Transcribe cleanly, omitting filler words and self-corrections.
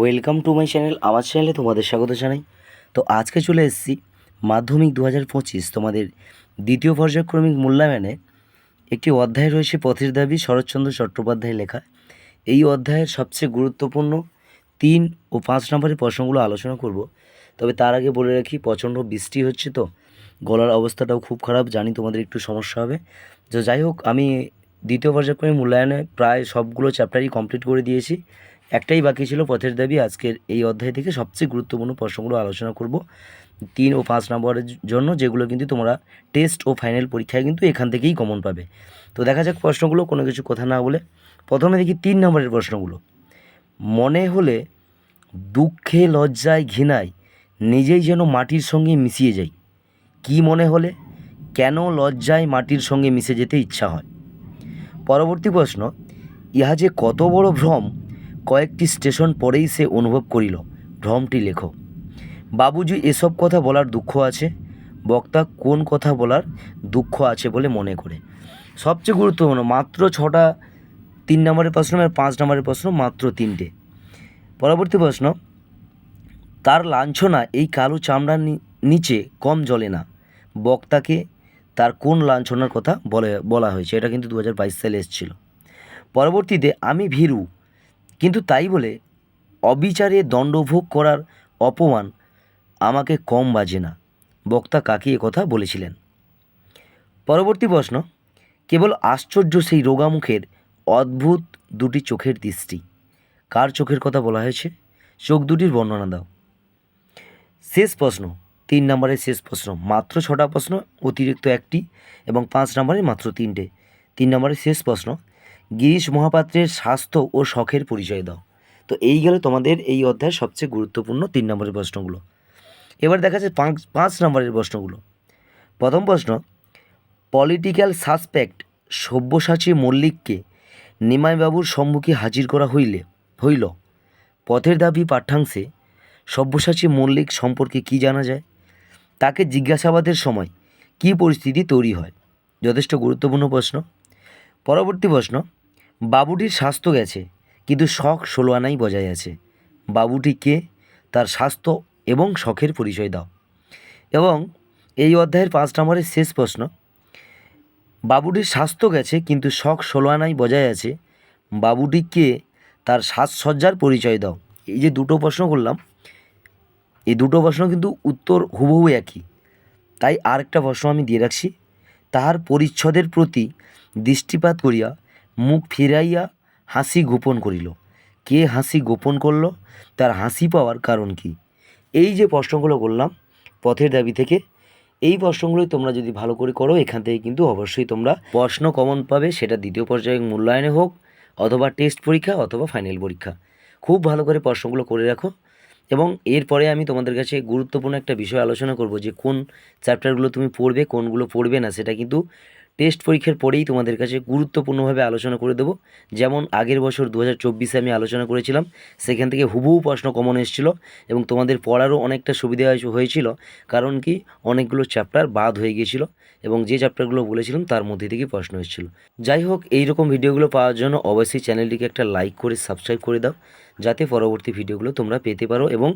Welcome to my channel. আমার চ্যানেলে তোমাদের স্বাগত জানাই। তো আজকে চলে এসেছি মাধ্যমিক 2025 তোমাদের দ্বিতীয় পর্যায়ক্রমিক মূল্যায়নে একটি অধ্যায় রয়েছে পথের দাবি, শরৎচন্দ্র চট্টোপাধ্যায় লেখা। এই অধ্যায়ের সবচেয়ে গুরুত্বপূর্ণ 3 ও 5 নম্বরের প্রশ্নগুলো আলোচনা করব। তবে তার আগে বলে রাখি, প্রচণ্ড বৃষ্টি হচ্ছে, তো গলার অবস্থাটাও খুব খারাপ, জানি তোমাদের একটু সমস্যা হবে। তো যাই হোক, আমি দ্বিতীয় পর্যায়ক্রমিক মূল্যায়নে প্রায় সবগুলো চ্যাপ্টারই কমপ্লিট করে দিয়েছি। একটাই বাকি ছিল, পথের দাবি। আজকের এই অধ্যায় থেকে সবচেয়ে গুরুত্বপূর্ণ প্রশ্নগুলো আলোচনা করব 3 ও 5 নম্বরের জন্য, যেগুলো কিন্তু তোমরা টেস্ট ও ফাইনাল পরীক্ষায় কিন্তু এখান থেকেই কমন পাবে। তো দেখা যাক প্রশ্নগুলো, কোনো কিছু কথা না বলে প্রথমে দেখি 3 নম্বরের প্রশ্নগুলো। মনে হলে দুঃখে লজ্জায় ঘৃণায় নিজেই যেন মাটির সঙ্গে মিশিয়ে যাই। কি মনে হলে কেন লজ্জায় মাটির সঙ্গে মিশে যেতে ইচ্ছা হয়? পরবর্তী প্রশ্ন, ইহা যে কত বড় ভ্রম কয়েকটি স্টেশন পরেই সে অনুভব করিল। ভ্রমটি লেখো। বাবুজি এসব কথা বলার দুঃখ আছে, বক্তা কোন কথা বলার দুঃখ আছে বলে মনে করে? সবচেয়ে গুরুত্বপূর্ণ, মাত্র 6টা 3 নম্বরের প্রশ্ন আর 5 নম্বরের প্রশ্ন মাত্র 3টে। পরবর্তী প্রশ্ন, তার লাঞ্ছনা এই কালো চামড়ার নিচে কম জ্বলে না। বক্তাকে তার কোন লাঞ্ছনার কথা বলা হয়েছে? এটা কিন্তু 2022 সালে এসেছিল। পরবর্তীতে, আমি ভীরু, কিন্তু তাই বলে অবিচারে দণ্ডভোগ করার অপমান আমাকে কম বাজে না। বক্তা কাকে কথা বলেছিলেন? পরবর্তী প্রশ্ন, কেবল আশ্চর্য সেই রোগামুখের অদ্ভুত দুটি চোখের দৃষ্টি। কার চোখের কথা বলা হয়েছে? চোখ দুটির বর্ণনা দাও। শেষ প্রশ্ন, 3 নম্বরের শেষ প্রশ্ন, মাত্র 6টা প্রশ্ন, অতিরিক্ত একটি, এবং 5 নম্বরের মাত্র 3টে। 3 নম্বরের শেষ প্রশ্ন, গিরিশ মহাপাত্রের স্বাস্থ্য ও শখের পরিচয় দাও। তো এই গেল তোমাদের এই অধ্যায়ের সবচেয়ে গুরুত্বপূর্ণ 3 নম্বরের প্রশ্নগুলো। এবার দেখা যাচ্ছে 5 নম্বরের প্রশ্নগুলো। প্রথম প্রশ্ন, পলিটিক্যাল সাসপেক্ট সব্যসাচী মল্লিককে নিমাইবাবুর সম্মুখে হাজির করা হইল। পথের দাবি পাঠ্যাংশে সব্যসাচী মল্লিক সম্পর্কে কি জানা যায়? তাকে জিজ্ঞাসাবাদের সময় কী পরিস্থিতি তৈরি হয়? যথেষ্ট গুরুত্বপূর্ণ প্রশ্ন। পরবর্তী প্রশ্ন, বাবুটির স্বাস্থ্য গেছে কিন্তু শখ 16 আনাই বজায় আছে। বাবুটি কে? তার স্বাস্থ্য এবং শখের পরিচয় দাও। এবং এই অধ্যায়ের 5 নম্বরের শেষ প্রশ্ন, বাবুটির স্বাস্থ্য গেছে কিন্তু শখ 16 আনাই বজায় আছে। বাবুটি কে? তার সাজসজ্জার পরিচয় দাও। এই যে দুটো প্রশ্ন করলাম, এই দুটো প্রশ্ন কিন্তু উত্তর হুবহু একই। তাই আরেকটা প্রশ্ন আমি দিয়ে রাখছি। তাহার পরিচ্ছদের প্রতি দৃষ্টিপাত করিয়া মুখ ফিরাইয়া হাসি গোপন করিল। কে হাসি গোপন করল? তার হাসি পাওয়ার কারণ কি? এই যে প্রশ্নগুলো বললাম পথের দাবি থেকে, এই প্রশ্নগুলোই তোমরা যদি ভালো করে করো, এখান থেকে কিন্তু অবশ্যই তোমরা প্রশ্ন কমন পাবে, সেটা দ্বিতীয় পর্যায়ে মূল্যায়নে হোক, অথবা টেস্ট পরীক্ষা, অথবা ফাইনাল পরীক্ষা। খুব ভালো করে প্রশ্নগুলো করে রাখো। এবং এরপরে আমি তোমাদের কাছে গুরুত্বপূর্ণ একটা বিষয় আলোচনা করব, যে কোন চ্যাপ্টারগুলো তুমি পড়বে, কোনগুলো পড়বে না, সেটা কিন্তু টেস্ট পরীক্ষার পরেই তোমাদের কাছে গুরুত্বপূর্ণভাবে আলোচনা করে দেবো। যেমন আগের বছর 2024-এ আমি আলোচনা করেছিলাম, সেখান থেকে হুবহু প্রশ্ন কমন এসেছিল এবং তোমাদের পড়ারও অনেকটা সুবিধা হয়েছিল। কারণ কি, অনেকগুলো চ্যাপ্টার বাদ হয়ে গিয়েছিল এবং যে চ্যাপ্টারগুলো বলেছিলাম তার মধ্যে থেকে প্রশ্ন এসেছিল। যাই হোক, এই রকম ভিডিওগুলো পাওয়ার জন্য অবশ্যই চ্যানেলটিকে একটা লাইক করে সাবস্ক্রাইব করে দাও, যাতে পরবর্তী ভিডিওগুলো তোমরা পেতে পারো এবং